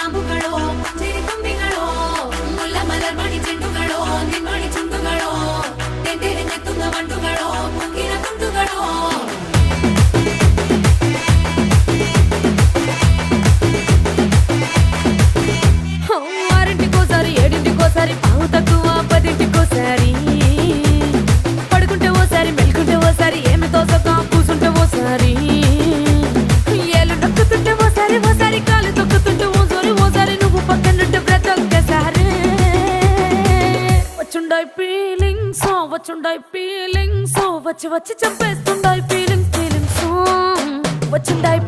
കാമ്പുകളോ ചെരിക്കൊമ്പികളോ മുല്ല മലർമണി ചെണ്ടുകളോ നിന്മണി ചുണ്ടുകളോ തെന്തെറിഞ്ഞെത്തുന്ന വണ്ടുകളോ പൊങ്കിന തുണ്ടുകളോ ఆరింటికోసారి ఏడింటికోసారి పావు తక్కువ పదింటికోసారి పడుకుంటే ఓసారి మెలుకుంటే ఓసారి ఏమి తోసక కూసుంటే ఓసారి ఏళ్ళు నొక్కుతుంటే ఓసారి ఓసారి కాలు తొక్కుతుంటే ఓసారి నువ్వు పక్కనుంటే బ్రతొక్కసారి వచ్చుండాయి ఫీలింగ్స్ వచ్చి వచ్చి చంపేస్తుండాయి ఫీలింగ్స్ వచ్చిండాయి